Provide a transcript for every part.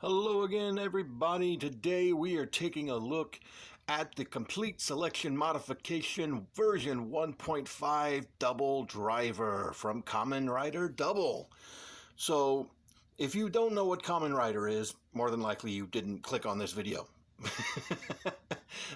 Hello again, everybody. Today we are taking a look at the Complete Selection Modification version 1.5 Double Driver from Kamen Rider Double. So, if you don't know what Kamen Rider is, more than likely you didn't click on this video.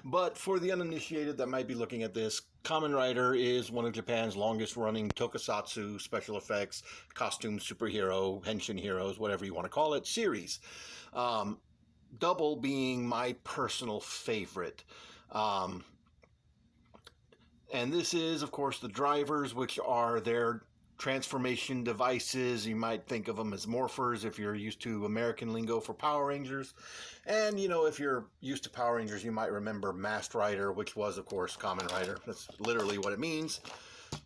But for the uninitiated that might be looking at this, Kamen Rider is one of Japan's longest running tokusatsu, special effects, costume superhero, henshin heroes, whatever you want to call it, series. Double being my personal favorite. And this is, of course, the drivers, which are their transformation devices. You might think of them as morphers if you're used to American lingo for Power Rangers. And, if you're used to Power Rangers, you might remember Masked Rider, which was, of course, Kamen Rider. That's literally what it means.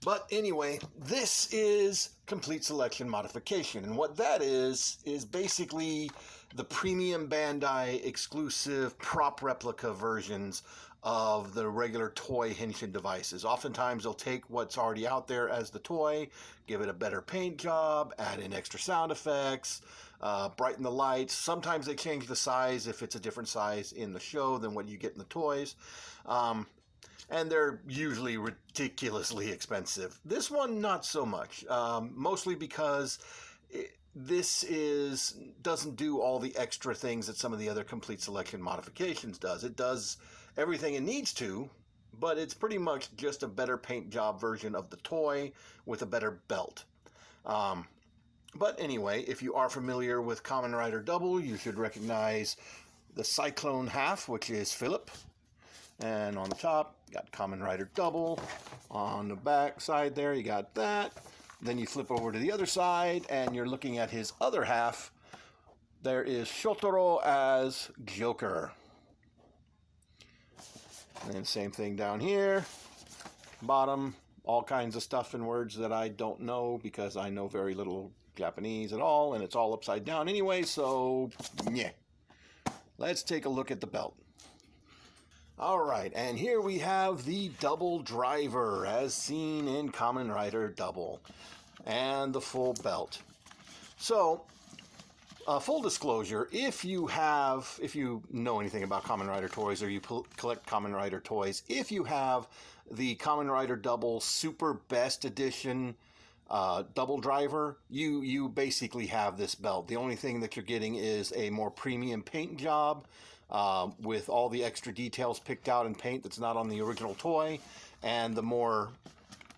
But anyway, this is Complete Selection Modification. And what that is basically the premium Bandai exclusive prop replica versions of the regular toy henshin devices. Oftentimes they'll take what's already out there as the toy, give it a better paint job, add in extra sound effects, brighten the lights. Sometimes they change the size if it's a different size in the show than what you get in the toys. And they're usually ridiculously expensive. This one, not so much, mostly because this doesn't do all the extra things that some of the other Complete Selection Modifications does. It does everything it needs to, but it's pretty much just a better paint job version of the toy with a better belt. But anyway, if you are familiar with Kamen Rider Double, you should recognize the Cyclone half, which is Philip. And on the top, you got Kamen Rider Double. On the back side there, you got that. Then you flip over to the other side, and you're looking at his other half. There is Shotaro as Joker. And same thing down here. Bottom, all kinds of stuff and words that I don't know because I know very little Japanese at all, and it's all upside down anyway, so yeah. Let's take a look at the belt. Alright, and here we have the Double Driver as seen in Kamen Rider Double, and the full belt. So, full disclosure, if you know anything about Kamen Rider toys or you collect Kamen Rider toys, if you have the Kamen Rider Double Super Best Edition Double Driver, you basically have this belt. The only thing that you're getting is a more premium paint job, with all the extra details picked out in paint that's not on the original toy, and the more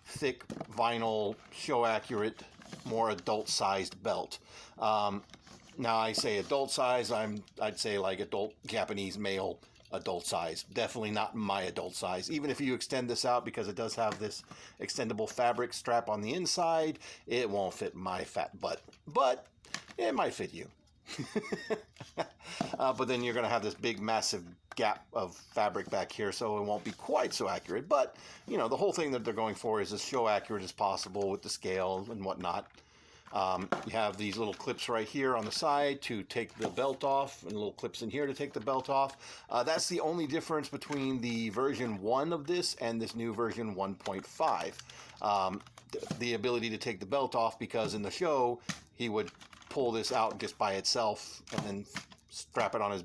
thick vinyl, show-accurate, more adult-sized belt. Now, I say adult size, I'd say like adult Japanese male adult size. Definitely not my adult size. Even if you extend this out, because it does have this extendable fabric strap on the inside, it won't fit my fat butt. But it might fit you. But then you're going to have this big massive gap of fabric back here, so it won't be quite so accurate. But the whole thing that they're going for is as show accurate as possible with the scale and whatnot. You have these little clips right here on the side to take the belt off, and little clips in here to take the belt off. That's the only difference between the version 1 of this and this new version 1.5. The ability to take the belt off, because in the show he would pull this out just by itself and then strap it on his,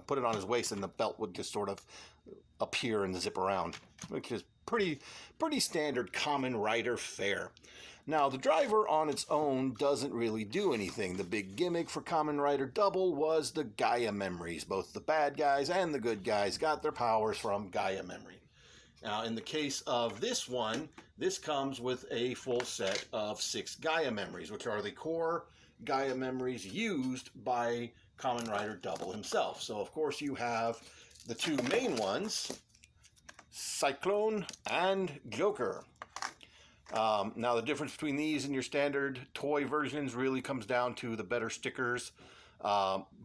put it on his waist, and the belt would just sort of appear and zip around, which is pretty standard Kamen Rider fare. Now, the driver on its own doesn't really do anything. The big gimmick for Kamen Rider Double was the Gaia memories. Both the bad guys and the good guys got their powers from Gaia memory. Now, in the case of this one, this comes with a full set of 6 Gaia memories, which are the core Gaia memories used by Kamen Rider Double himself. So, of course, you have the 2 main ones, Cyclone and Joker. Now, the difference between these and your standard toy versions really comes down to the better stickers,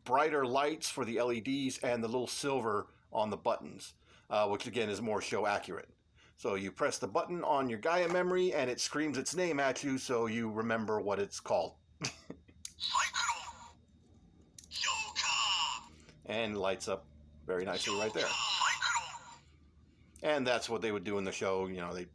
brighter lights for the LEDs, and the little silver on the buttons, which again is more show accurate. So you press the button on your Gaia memory and it screams its name at you, so you remember what it's called. Cyclone! Joker! And lights up very nicely right there. Cyclone! And that's what they would do in the show. They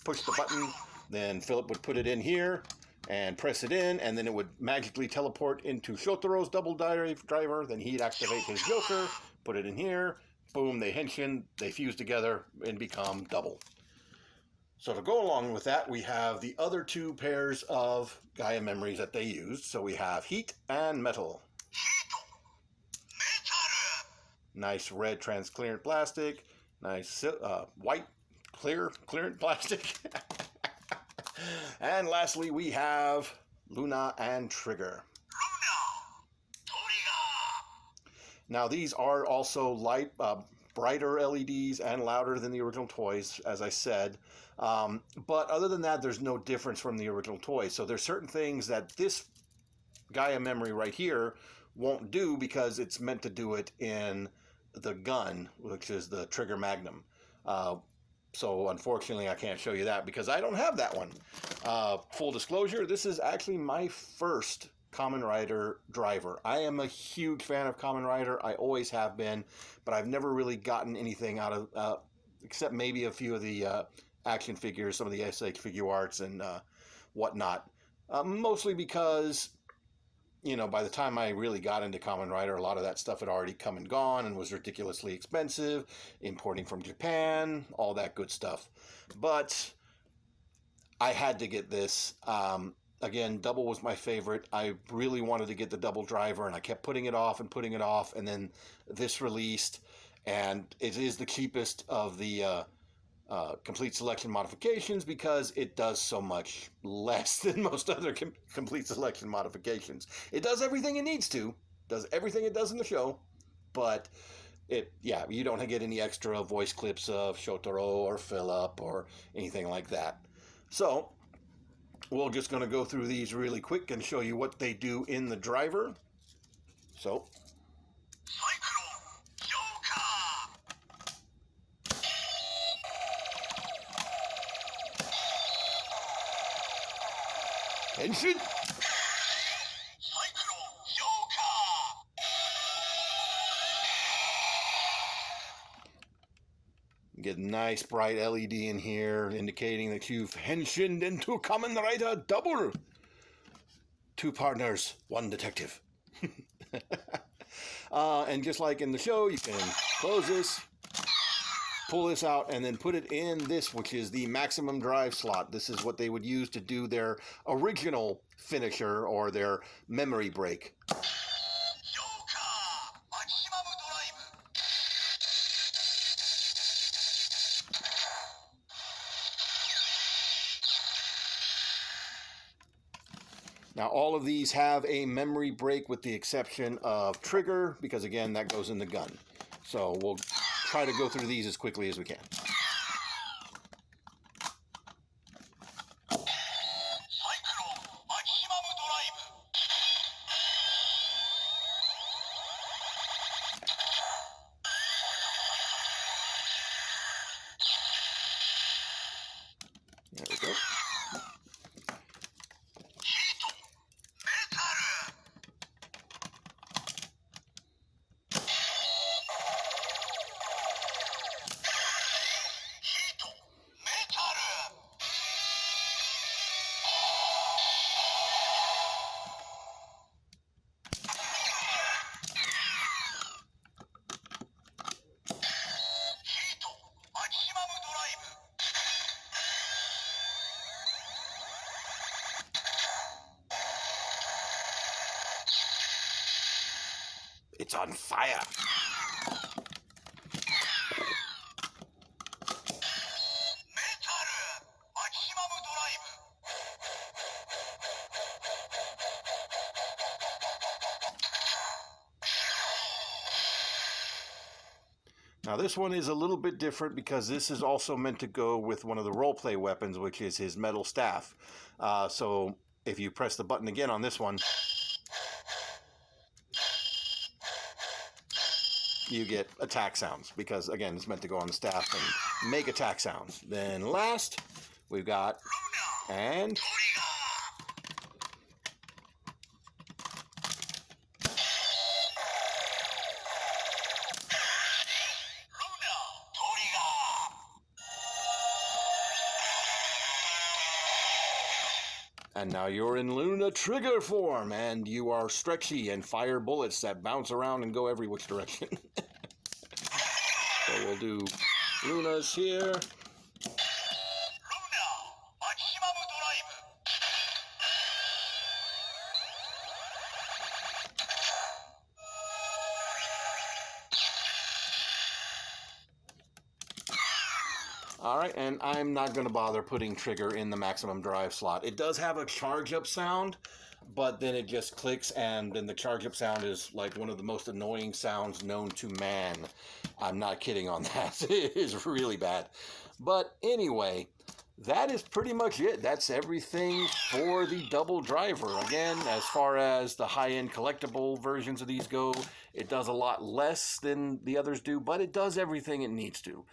push the button, then Philip would put it in here, and press it in, and then it would magically teleport into Shotaro's double driver. Then he'd activate his Joker, put it in here, boom, they henshin, they fuse together and become double. So to go along with that, we have the other two pairs of Gaia memories that they used. So we have heat and metal. Nice red transparent plastic. Nice white clear plastic. And lastly, we have Luna and Trigger. Now these are also brighter LEDs and louder than the original toys, as I said. But other than that, there's no difference from the original toys. So there's certain things that this Gaia memory right here won't do because it's meant to do it in the gun, which is the Trigger Magnum. So unfortunately, I can't show you that because I don't have that one. Full disclosure, this is actually my first Kamen Rider driver. I am a huge fan of Kamen Rider. I always have been, but I've never really gotten anything out of, except maybe a few of the action figures, some of the SH figure arts and whatnot. Mostly because, you know, by the time I really got into Kamen Rider, a lot of that stuff had already come and gone and was ridiculously expensive, importing from Japan, all that good stuff. But I had to get this. Again, double was my favorite. I really wanted to get the double driver, and I kept putting it off, and then this released, and it is the cheapest of the complete selection modifications because it does so much less than most other complete selection modifications. It does everything it needs to, does everything it does in the show, but you don't get any extra voice clips of Shotaro or Philip or anything like that. So we're just going to go through these really quick and show you what they do in the driver. So Henshin! Get a nice bright LED in here indicating that you've henshined into Kamen Rider Double. 2 partners, 1 detective. And just like in the show, you can close this, pull this out, and then put it in this, which is the maximum drive slot. This is what they would use to do their original finisher or their memory break. Now, all of these have a memory break with the exception of Trigger, because again, that goes in the gun. So we'll try to go through these as quickly as we can. There we go. It's on fire. Now this one is a little bit different because this is also meant to go with one of the roleplay weapons, which is his metal staff. So if you press the button again on this one, you get attack sounds because, again, it's meant to go on the staff and make attack sounds. Then last, we've got and And now you're in Luna trigger form, and you are stretchy and fire bullets that bounce around and go every which direction. So we'll do Luna's here. Luna, maximum drive. Alright, and I'm not going to bother putting trigger in the maximum drive slot. It does have a charge up sound, but then it just clicks, and then the charge up sound is like one of the most annoying sounds known to man. I'm not kidding on that. It is really bad. But anyway, that is pretty much it. That's everything for the double driver. Again, as far as the high-end collectible versions of these go, it does a lot less than the others do, but it does everything it needs to.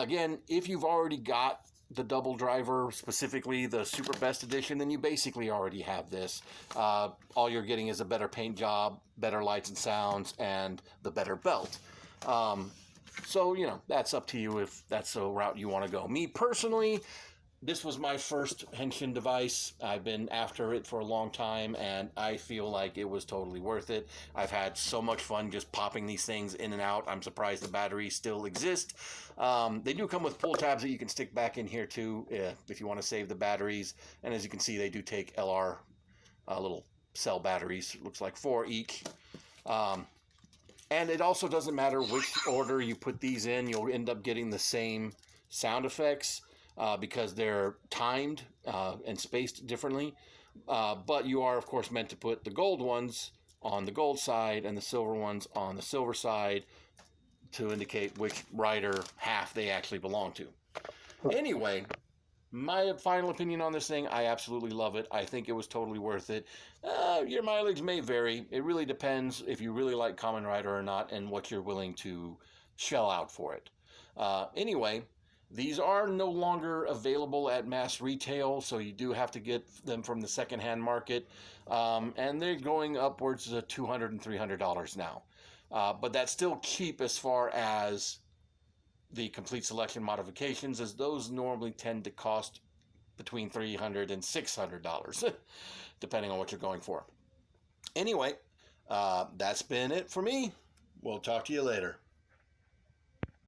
Again, if you've already got the double driver, specifically the Super Best Edition, then you basically already have this. All you're getting is a better paint job, better lights and sounds, and the better belt. So, you know, that's up to you if that's the route you want to go. Me personally, this was my first Henshin device. I've been after it for a long time, and I feel like it was totally worth it. I've had so much fun just popping these things in and out. I'm surprised the batteries still exist. They do come with pull tabs that you can stick back in here too if you want to save the batteries. And as you can see, they do take LR little cell batteries. It looks like 4 each. And it also doesn't matter which order you put these in. You'll end up getting the same sound effects. Because they're timed and spaced differently. But you are, of course, meant to put the gold ones on the gold side and the silver ones on the silver side to indicate which rider half they actually belong to. Anyway, my final opinion on this thing, I absolutely love it. I think it was totally worth it. Your mileage may vary. It really depends if you really like Kamen Rider or not and what you're willing to shell out for it. Anyway, these are no longer available at mass retail, so you do have to get them from the secondhand market. And they're going upwards of $200 and $300 now. But that's still cheap as far as the complete selection modifications, as those normally tend to cost between $300 and $600, depending on what you're going for. Anyway, that's been it for me. We'll talk to you later.